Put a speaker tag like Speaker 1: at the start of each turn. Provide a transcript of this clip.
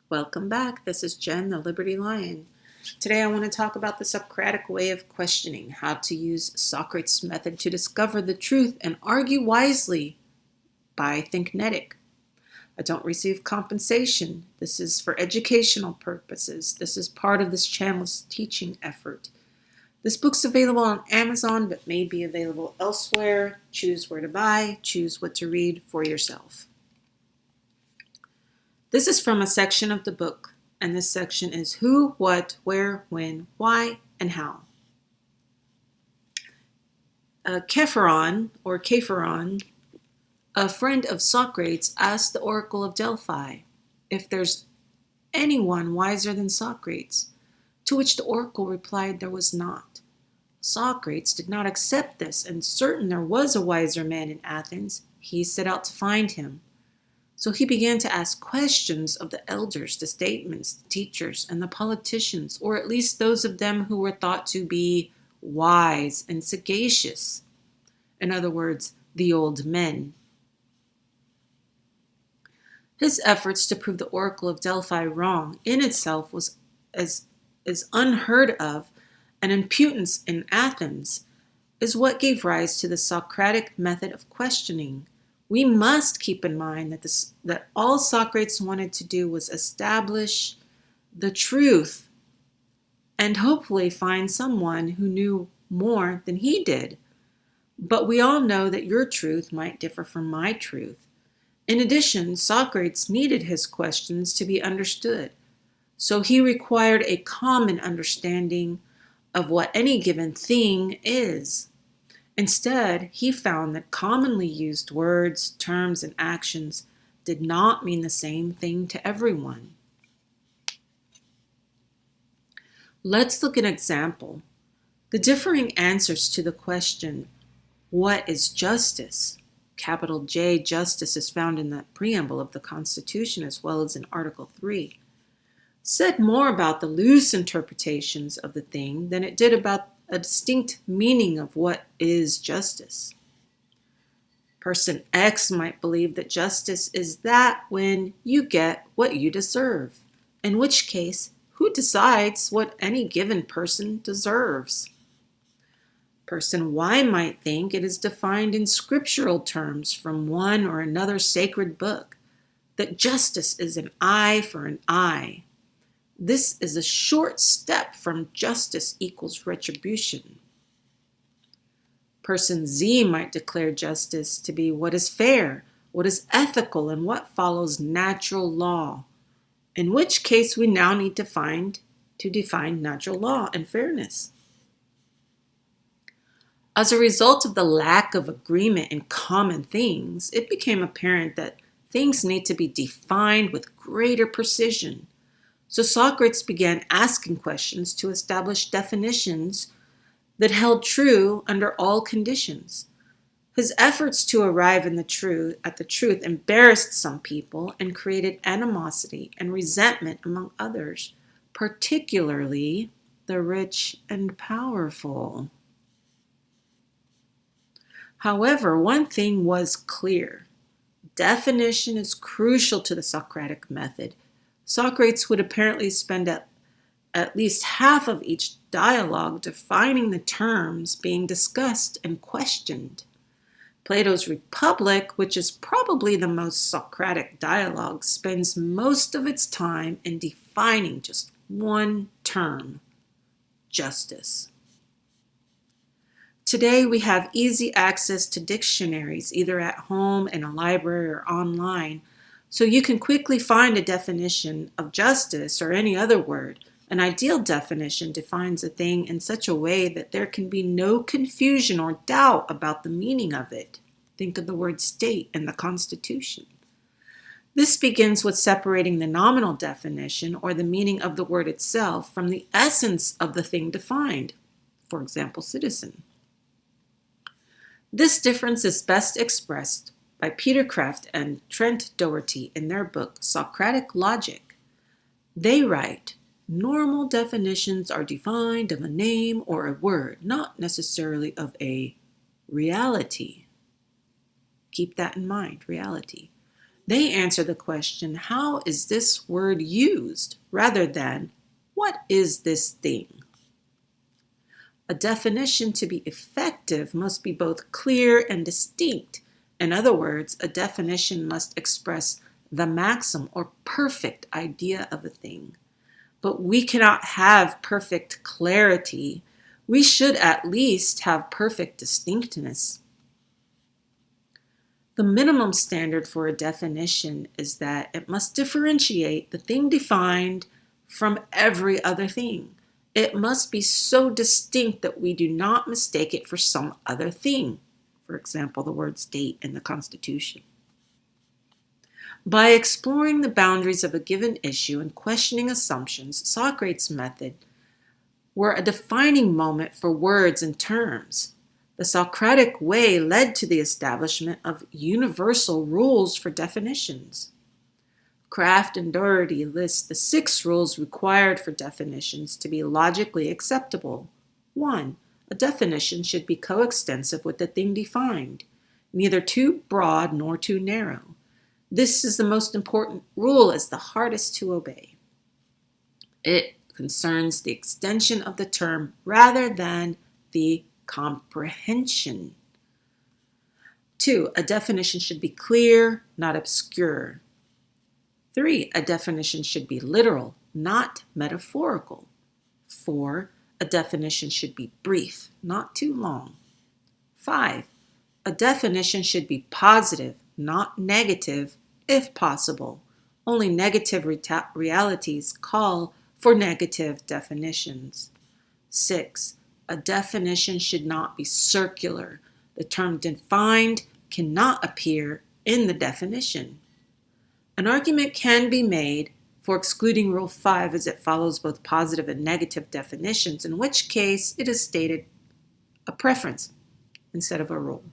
Speaker 1: Welcome back. This is Jen, the Liberty Lion. Today I want to talk about the Socratic way of questioning, how to use Socrates' method to discover the truth and argue wisely by thinknetic. I don't receive compensation. This is for educational purposes. This is part of this channel's teaching effort. This book's available on Amazon, but may be available elsewhere. Choose where to buy, choose what to read for yourself. This is from a section of the book, and this section is who, what, where, when, why, and how. Cepharon, a friend of Socrates, asked the oracle of Delphi if there's anyone wiser than Socrates, to which the oracle replied there was not. Socrates did not accept this, and certain there was a wiser man in Athens, he set out to find him. So he began to ask questions of the elders, the statesmen, the teachers, and the politicians, or at least those of them who were thought to be wise and sagacious. In other words, the old men. His efforts to prove the oracle of Delphi wrong in itself was as unheard of, and impudence in Athens is what gave rise to the Socratic method of questioning. We must keep in mind that all Socrates wanted to do was establish the truth and hopefully find someone who knew more than he did. But we all know that your truth might differ from my truth. In addition, Socrates needed his questions to be understood, so he required a common understanding of what any given thing is. Instead, he found that commonly used words, terms, and actions did not mean the same thing to everyone. Let's look at an example. The differing answers to the question, what is justice? Capital J, justice is found in the preamble of the Constitution as well as in Article 3. Said more about the loose interpretations of the thing than it did about a distinct meaning of what is justice. Person X might believe that justice is that when you get what you deserve, in which case, who decides what any given person deserves? Person Y might think it is defined in scriptural terms from one or another sacred book, that justice is an eye for an eye. This is a short step from justice equals retribution. Person Z might declare justice to be what is fair, what is ethical, and what follows natural law, in which case we now need to define natural law and fairness. As a result of the lack of agreement in common things, it became apparent that things need to be defined with greater precision. So Socrates began asking questions to establish definitions that held true under all conditions. His efforts to arrive at the truth embarrassed some people and created animosity and resentment among others, particularly the rich and powerful. However, one thing was clear. Definition is crucial to the Socratic method. Socrates would apparently spend at least half of each dialogue defining the terms being discussed and questioned. Plato's Republic, which is probably the most Socratic dialogue, spends most of its time in defining just one term, justice. Today we have easy access to dictionaries, either at home, in a library, or online, so you can quickly find a definition of justice or any other word. An ideal definition defines a thing in such a way that there can be no confusion or doubt about the meaning of it. Think of the word state in the Constitution. This begins with separating the nominal definition or the meaning of the word itself from the essence of the thing defined, for example, citizen. This difference is best expressed by Peter Kraft and Trent Doherty in their book, Socratic Logic. They write, normal definitions are defined of a name or a word, not necessarily of a reality. Keep that in mind, reality. They answer the question, how is this word used, rather than, what is this thing? A definition to be effective must be both clear and distinct. In other words, a definition must express the maxim or perfect idea of a thing. But we cannot have perfect clarity. We should at least have perfect distinctness. The minimum standard for a definition is that it must differentiate the thing defined from every other thing. It must be so distinct that we do not mistake it for some other thing. For example, the word state in the Constitution. By exploring the boundaries of a given issue and questioning assumptions, Socrates' method were a defining moment for words and terms. The Socratic way led to the establishment of universal rules for definitions. Kraft and Doherty list the 6 rules required for definitions to be logically acceptable. 1. A definition should be coextensive with the thing defined, neither too broad nor too narrow. This is the most important rule as the hardest to obey. It concerns the extension of the term rather than the comprehension. 2. A definition should be clear, not obscure. 3. A definition should be literal, not metaphorical. 4. A definition should be brief, not too long. 5. A definition should be positive, not negative, if possible. Only negative realities call for negative definitions. 6. A definition should not be circular. The term defined cannot appear in the definition. An argument can be made for excluding Rule 5 as it follows both positive and negative definitions, in which case it is stated a preference instead of a rule.